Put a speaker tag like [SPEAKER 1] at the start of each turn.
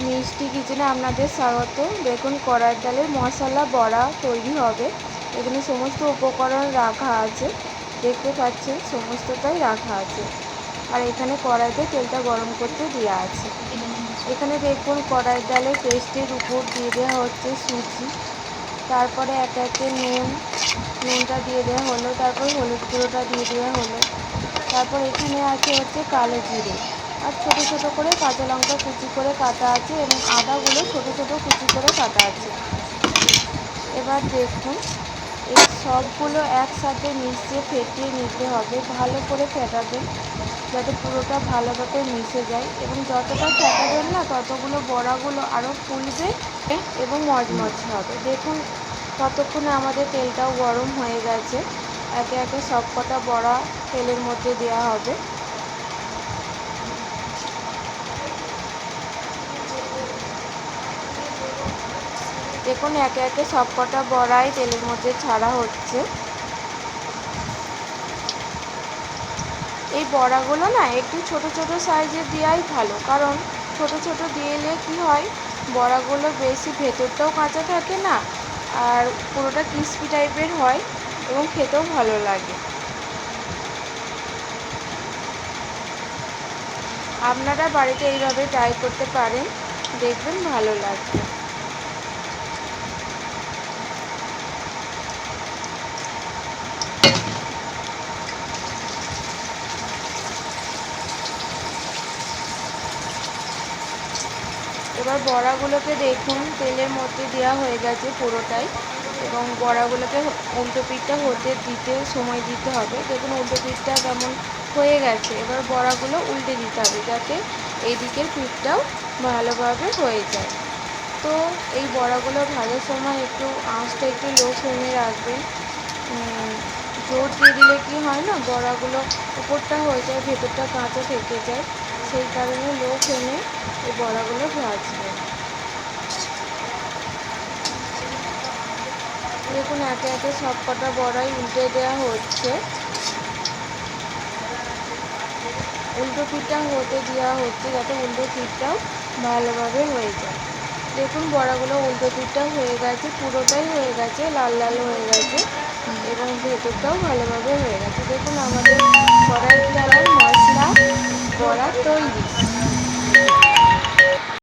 [SPEAKER 1] মিষ্টি কিচেনে আপনাদের স্বাগত। দেখুন কড়াইয়ের ডালের মশলা বড়া তৈরি হবে। এখানে সমস্ত উপকরণ রাখা আছে, দেখতে পাচ্ছেন সমস্তটাই রাখা আছে। আর এখানে কড়াইতে তেলটা গরম করতে দেওয়া আছে। এখানে দেখুন কড়াইয়ের ডালের পেস্টের উপর দিয়ে দেওয়া হচ্ছে সুজি, তারপরে একে একে নুনটা দিয়ে দেওয়া হলো, তারপর হলুদ গুঁড়োটা দিয়ে দেওয়া হলো, তারপর এখানে আছে হচ্ছে কালো জিরে, আর ছোটো ছোটো করে কাঁচা লঙ্কা কুচি করে কাটা আছে এবং আদাগুলো ছোটো ছোটো কুচি করে কাটা আছে। এবার দেখুন এই সবগুলো একসাথে মিশিয়ে ফেটিয়ে নিতে হবে। ভালো করে ফেটাবেন যাতে পুরোটা ভালোভাবে মিশে যায়, এবং যতটা ফেটাবেন না ততগুলো বড়াগুলো আরও ফুলবে এবং মচমচে হবে। দেখুন ততক্ষণে আমাদের তেলটাও গরম হয়ে গেছে। একে একে সব কটা বড়া তেলের মধ্যে দেওয়া হবে। দেখুন একে একে সব কটা বড়াই তেলের মধ্যে ছাড়া হচ্ছে। এই বড়াগুলো না একটু ছোট ছোট সাইজের দেওয়াই ভালো, কারণ ছোট ছোট দিলে কি হয়, বড়াগুলো বেশি ভেতরটাও কাঁচা থাকে না, আর পুরোটা ক্রিস্পি টাইপের হয় এবং খেতেও ভালো লাগে। আপনারা বাড়িতে এইভাবে ট্রাই করতে পারেন, দেখবেন ভালো লাগবে। এবার বড়াগুলোকে দেখুন তেলের মধ্যে দেওয়া হয়ে গেছে পুরোটাই, এবং বড়াগুলোকে উল্টো পিঠটা দিতে সময় দিতে হবে। দেখুন উল্টো পিঠটা কেমন হয়ে গেছে। এবার বড়াগুলো উল্টে দিতে হবে যাতে এই দিকের পিঠটাও ভালোভাবে হয়ে যায়। তো এই বড়াগুলো ভাজার সময় একটু আঁচটা একটু লো ফ্লেমে রাখবেন। জোর দিয়ে দিলে কি হয় না, বড়াগুলো উপরটা হয়ে যায়, ভেতরটা কাঁচা থেকে যায়। সেই কারণে লো ফ্লেমে এই বড়াগুলো ভাজবেন। দেখুন একে একে সব কটা বড়াই উল্টে দেওয়া হচ্ছে, উল্টো পিঠটা হতে দেওয়া হচ্ছে যাতে উল্টো পিঠটাও ভালোভাবে হয়ে যায়। দেখুন বড়াগুলো উল্টো পিঠটাও হয়ে গেছে, পুরোটাই হয়ে গেছে, লাল লাল হয়ে গেছে এবং ভেতরটাও ভালোভাবে হয়ে গেছে। দেখুন আমাদের কড়াইয়ের ডালের মশলা বড়া তৈরি।